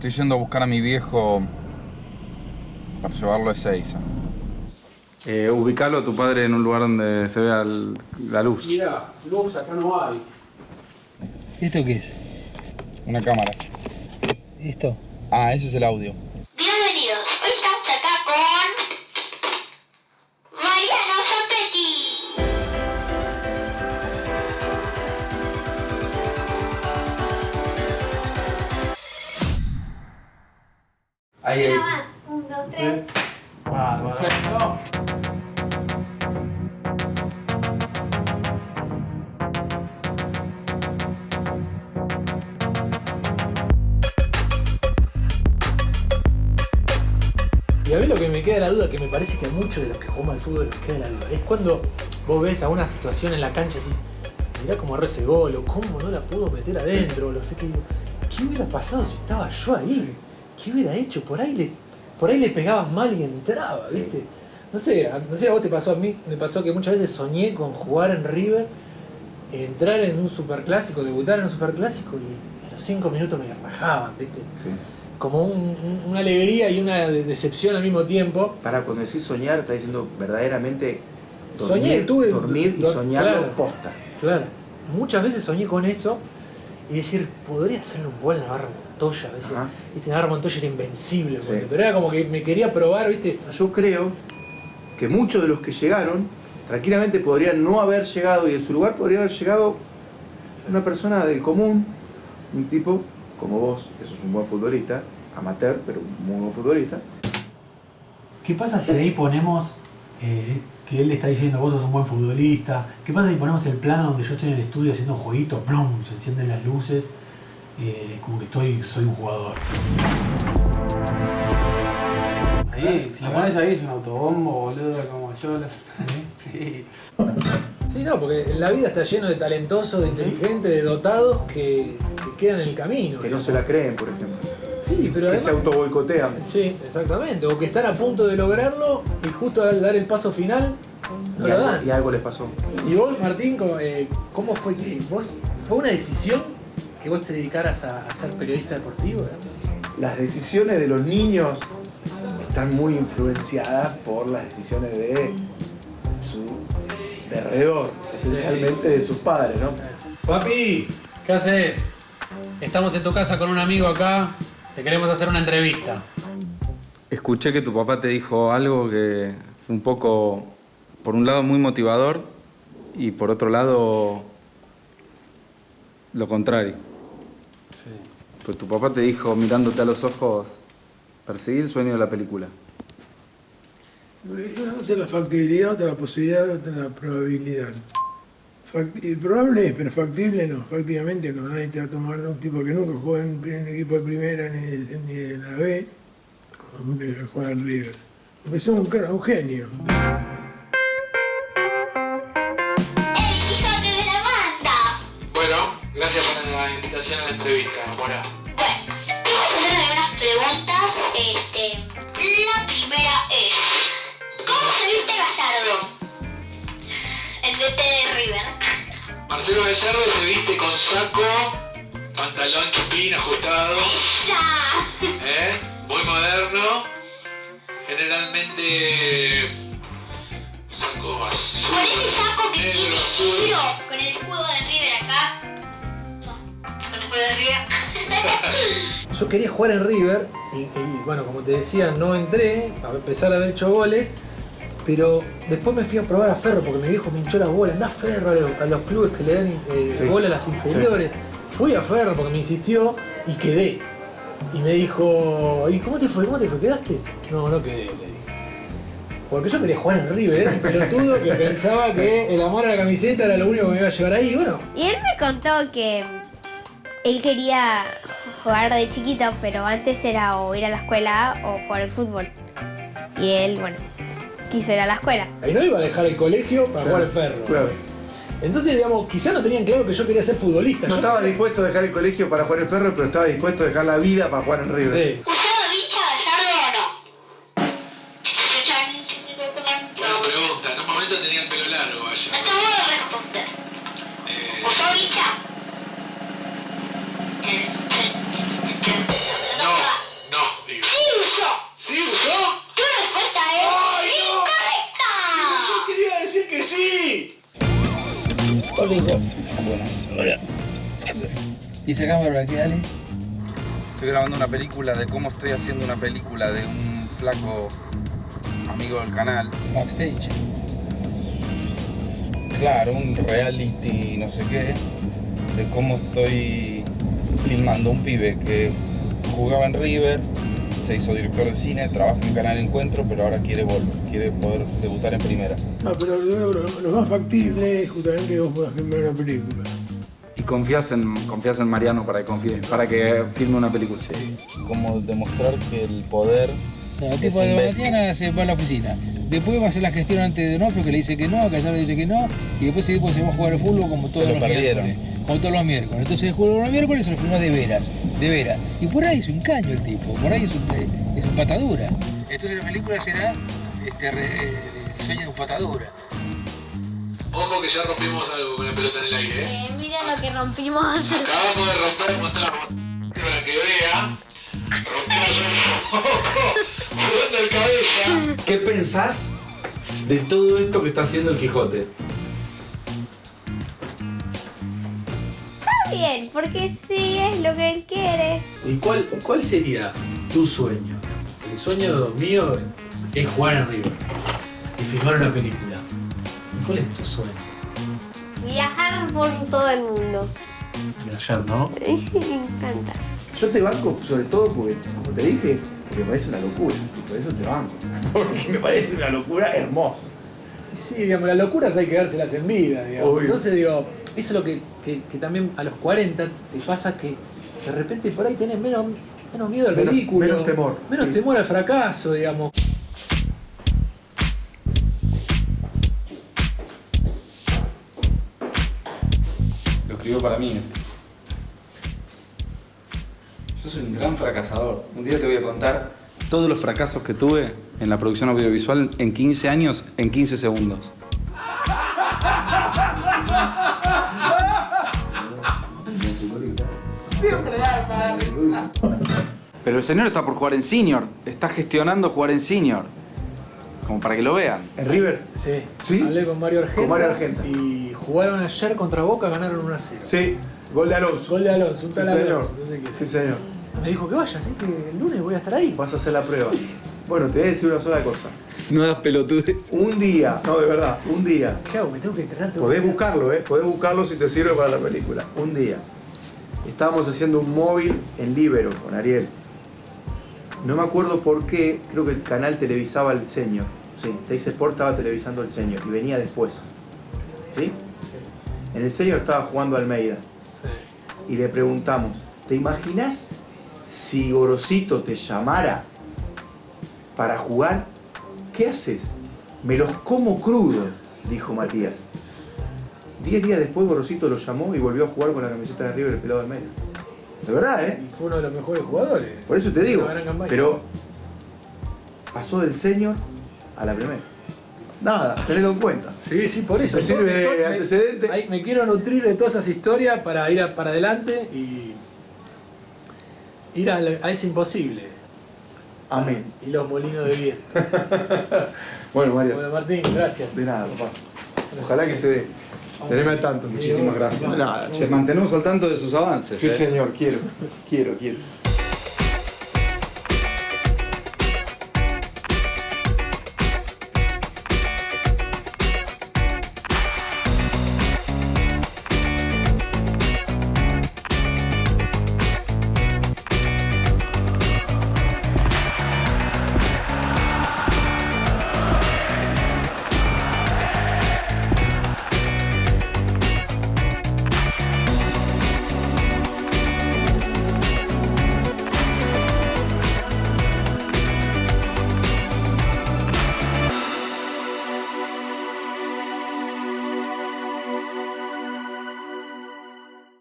Estoy yendo a buscar a mi viejo para llevarlo a Ezeiza. Ubicalo a tu padre en un lugar donde se vea la luz. Mirá, luz acá no hay. ¿Esto qué es? Una cámara. ¿Esto? Ah, ese es el audio. Bienvenidos, hoy estamos acá con Mariano Zapetti. Ahí. Una más, 1, 2, 3. Bárbaro. Y a mí lo que me queda la duda, que me parece que a muchos de los que jugamos al fútbol nos queda la duda, es cuando vos ves a una situación en la cancha y decís, mirá cómo arre ese gol, o cómo no la pudo meter adentro, o no sé qué. ¿Qué hubiera pasado si estaba yo ahí? ¿Qué hubiera hecho? Por ahí le pegabas mal y entraba, ¿viste? No sé, a vos te pasó, a mí me pasó que muchas veces soñé con jugar en River, entrar en un superclásico, debutar en un superclásico y a los 5 minutos me rajaban, ¿viste? Sí. Como una alegría y una decepción al mismo tiempo. Para cuando decís soñar, está diciendo verdaderamente Soñé, dormir y soñarlo claro, posta. Claro, muchas veces soñé con eso y decir, podría hacerle un gol a Navarro Montoya, a veces. Ajá. ¿Viste? Navarro Montoya era invencible, Sí. pero era como que me quería probar, ¿viste? Yo creo que muchos de los que llegaron tranquilamente podrían no haber llegado y en su lugar podría haber llegado una persona del común, un tipo como vos, que sos un buen futbolista, amateur, pero un muy buen futbolista. ¿Qué pasa si ahí ponemos que él le está diciendo vos sos un buen futbolista? ¿Qué pasa si ponemos el plano donde yo estoy en el estudio haciendo jueguitos, ¡plum! Se encienden las luces, como que soy un jugador? Ahí, si lo pones ahí es un autobombo, boludo, como yo. Sí. Sí, no, porque la vida está lleno de talentosos, de inteligentes, de dotados que quedan en el camino. Que no se la creen, por ejemplo. Sí, pero Que además... se autoboicotean. Sí, exactamente. O que están a punto de lograrlo y justo al dar el paso final no lo dan. Y algo les pasó. Y vos, Martín, ¿cómo fue que vos fue una decisión que vos te dedicaras a ser periodista deportivo? Las decisiones de los niños están muy influenciadas por las decisiones de su derredor, esencialmente de sus padres, ¿no? Papi, ¿qué haces? Estamos en tu casa con un amigo acá. Te queremos hacer una entrevista. Escuché que tu papá te dijo algo que fue un poco, por un lado, muy motivador y por otro lado, lo contrario. Sí. Pues tu papá te dijo, mirándote a los ojos, perseguir el sueño de la película. Una cosa es la factibilidad, otra la posibilidad, otra la probabilidad. Probable es, pero factible no, factiblemente no. Nadie te va a tomar un tipo que nunca jugó en un equipo de primera ni de la B, como que juega en River. Porque es un genio. ¡El Quijote de la Manta! Bueno, gracias por la invitación a la entrevista, Mora. Bueno, te voy a hacer algunas preguntas. La primera es, ¿cómo se viste Gallardo? El DT de River. Marcelo Gallardo se viste con saco, pantalón chupín ajustado, ¡Esa! muy moderno, generalmente saco azul, Con ese saco que negro, tiene azul. tiro, con el escudo de River acá. No, con el escudo de River. Yo quería jugar en River y bueno, como te decía, no entré, a pesar de haber hecho goles, pero después me fui a probar a Ferro porque mi viejo me hinchó las bolas. Andá a Ferro a los clubes que le dan Sí. bola a las inferiores. Fui a Ferro porque me insistió y quedé. Y me dijo, ¿y cómo te fue? ¿Cómo te fue? ¿Quedaste? No, no quedé, le dije. Porque yo quería jugar en River, era un pelotudo que pensaba que el amor a la camiseta era lo único que me iba a llevar ahí. Y bueno, Y él me contó que él quería jugar de chiquito, pero antes era o ir a la escuela o jugar al fútbol. Y él, bueno, quiso ir a la escuela. ahí no iba a dejar el colegio para jugar al Ferro. Claro. Entonces, digamos, quizá no tenían claro que yo quería ser futbolista. No Yo estaba quería- dispuesto a dejar el colegio para jugar el Ferro, pero estaba dispuesto a dejar la vida para jugar en River. Sí. ¿Usaba bicha Gallardo o no? Buena pregunta, en un momento tenía el pelo largo Gallardo. Acabo de responder. ¿Usaba bicha? No. Buenas. Hola. ¿Y esa cámara qué, Ale? Estoy grabando una película de cómo estoy haciendo una película de un flaco amigo del canal. Backstage. Claro, un reality, no sé qué, de cómo estoy filmando un pibe que jugaba en River, se hizo director de cine, trabaja en Canal Encuentro, pero ahora quiere poder debutar en primera. Pero lo más factible es justamente que vos puedas filmar una película. Y confías en Mariano para que filme una película. Sí. Como demostrar que el poder. El tipo de Matíana se va a la oficina. Después va a hacer la gestión ante Donofrio, que le dice que no, Casar le dice que no, y después se va a jugar al fútbol como todos los miércoles. Como todos los miércoles. Entonces el juego los miércoles se lo firma de veras. Y por ahí es un caño el tipo, por ahí es un patadura. Entonces la película será el sueño de un patadura. Ojo que ya rompimos algo con la pelota en el aire, ¿eh? Mira lo que rompimos. Acabamos de romper, mostramos. Para que vea, rompimos un poco, jugando de cabeza. ¿Qué pensás de todo esto que está haciendo el Quijote? Bien, porque sí es lo que él quiere. ¿Y cuál sería tu sueño? El sueño mío es jugar en River y filmar una película. ¿Y cuál es tu sueño? Viajar por todo el mundo. Viajar, ¿no? Sí, me encanta. Yo te banco sobre todo porque, como te dije, porque me parece una locura. Y por eso te banco. Porque me parece una locura hermosa. Sí, digamos, las locuras hay que dárselas en vida, digamos. Obvio. Entonces, digo, eso es lo que también a los 40 te pasa que de repente por ahí tenés menos miedo al ridículo. Menos temor. Menos Sí. temor al fracaso, digamos. Lo escribió para mí. Yo soy un gran fracasador. Un día te voy a contar todos los fracasos que tuve en la producción audiovisual en 15 años, en 15 segundos. Siempre hay para risa. Pero el señor está por jugar en senior. Está gestionando jugar en senior. Como para que lo vean. ¿En River? Sí. ¿Sí? Hablé con Mario Argenta. Con Mario Argenta. Y jugaron ayer contra Boca, ganaron 1-0. Sí, gol de Alonso. Gol de Alonso, un Sí, tal señor. Alonso. No sé qué. Sí, señor. Me dijo que vaya, así que el lunes voy a estar ahí. Vas a hacer la prueba. Bueno, te voy a decir una sola cosa. No das pelotudes. Un día, no, de verdad, un día. ¿Qué hago? Me tengo que entrenar. Podés buscarlo, podés buscarlo si te sirve para la película. Un día. Estábamos haciendo un móvil en Libero con Ariel. No me acuerdo por qué, creo que el canal televisaba el Senior. Sí, Teis Sport estaba televisando el Senior y venía después. ¿Sí? En el Senior estaba jugando Almeida. Sí. Y le preguntamos, ¿te imaginas si Gorosito te llamara para jugar? ¿Qué haces? Me los como crudo, dijo Matías. 10 días después Gorosito lo llamó y volvió a jugar con la camiseta de River el pelado Almeida. De verdad, ¿eh? Y fue uno de los mejores jugadores. Por eso te digo. Una gran campaña. Pero pasó del Senior a la primera. Nada, tenedlo en cuenta. Sí, sí, por eso. Me sirve de antecedente. Ahí me quiero nutrir de todas esas historias para ir para adelante y ir a ese imposible. Amén. Y los molinos de viento. Bueno, Mario. Bueno, Martín, gracias. De nada, papá. Ojalá que se dé. Teneme al tanto. Muchísimas gracias. Nada, Te mantenemos al tanto de sus avances. Sí, señor, quiero.